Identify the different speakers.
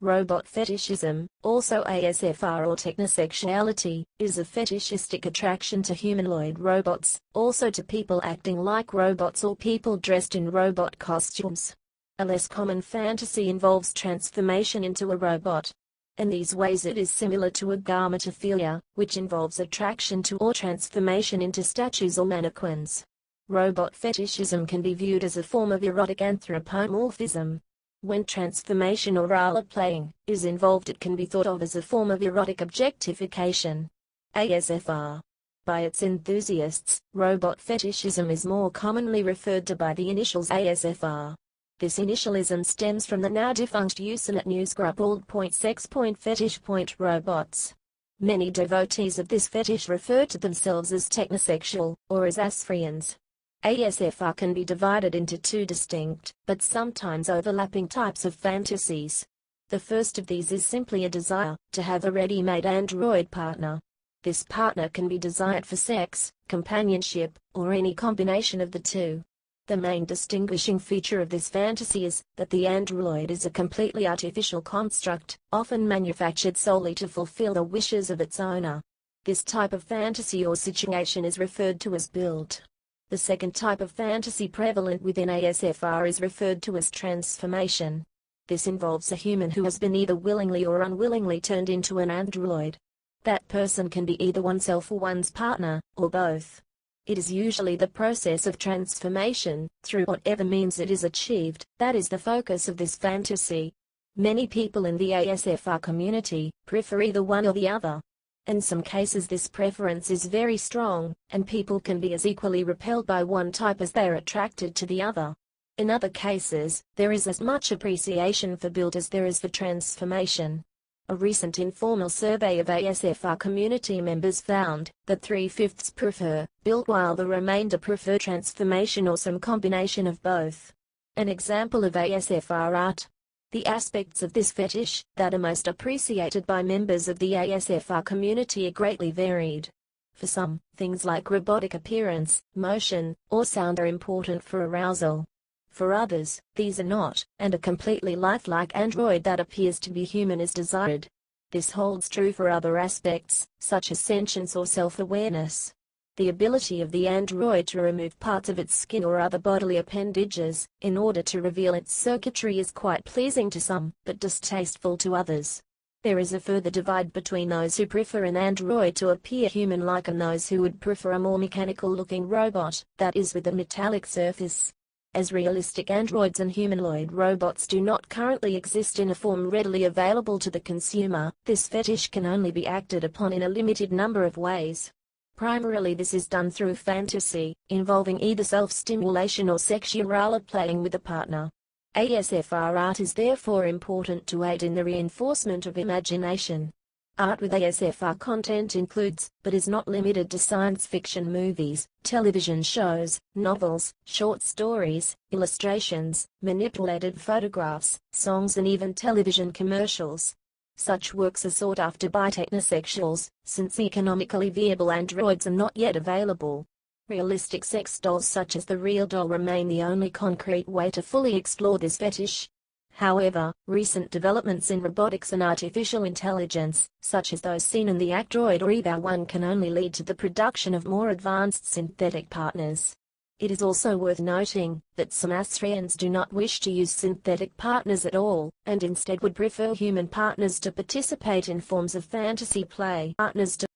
Speaker 1: Robot fetishism, also ASFR or technosexuality, is a fetishistic attraction to humanoid robots, also to people acting like robots or people dressed in robot costumes. A less common fantasy involves transformation into a robot. In these ways it is similar to agamotophilia, which involves attraction to or transformation into statues or mannequins. Robot fetishism can be viewed as a form of erotic anthropomorphism. When transformation or role-playing is involved, it can be thought of as a form of erotic objectification. ASFR. By its enthusiasts, robot fetishism is more commonly referred to by the initials ASFR. This initialism stems from the now-defunct Usenet newsgroup alt.sex.fetish.robots. Many devotees of this fetish refer to themselves as technosexual, or as ASFRians. ASFR can be divided into two distinct, but sometimes overlapping types of fantasies. The first of these is simply a desire to have a ready-made android partner. This partner can be desired for sex, companionship, or any combination of the two. The main distinguishing feature of this fantasy is that the android is a completely artificial construct, often manufactured solely to fulfill the wishes of its owner. This type of fantasy or situation is referred to as built. The second type of fantasy prevalent within ASFR is referred to as transformation. This involves a human who has been either willingly or unwillingly turned into an android. That person can be either oneself or one's partner, or both. It is usually the process of transformation, through whatever means it is achieved, that is the focus of this fantasy. Many people in the ASFR community prefer either one or the other. In some cases this preference is very strong, and people can be as equally repelled by one type as they are attracted to the other. In other cases, there is as much appreciation for build as there is for transformation. A recent informal survey of ASFR community members found that 3/5 prefer build while the remainder prefer transformation or some combination of both. An example of ASFR art. The aspects of this fetish that are most appreciated by members of the ASFR community are greatly varied. For some, things like robotic appearance, motion, or sound are important for arousal. For others, these are not, and a completely lifelike android that appears to be human is desired. This holds true for other aspects, such as sentience or self-awareness. The ability of the android to remove parts of its skin or other bodily appendages, in order to reveal its circuitry is quite pleasing to some, but distasteful to others. There is a further divide between those who prefer an android to appear human-like and those who would prefer a more mechanical-looking robot, that is with a metallic surface. As realistic androids and humanoid robots do not currently exist in a form readily available to the consumer, this fetish can only be acted upon in a limited number of ways. Primarily this is done through fantasy, involving either self-stimulation or sexual role-playing with a partner. ASFR art is therefore important to aid in the reinforcement of imagination. Art with ASFR content includes, but is not limited to science fiction movies, television shows, novels, short stories, illustrations, manipulated photographs, songs and even television commercials. Such works are sought after by technosexuals, since economically viable androids are not yet available. Realistic sex dolls such as the real doll remain the only concrete way to fully explore this fetish. However, recent developments in robotics and artificial intelligence, such as those seen in the Actroid or Eval 1, can only lead to the production of more advanced synthetic partners. It is also worth noting that some ASFRians do not wish to use synthetic partners at all, and instead would prefer human partners to participate in forms of fantasy play. Partners to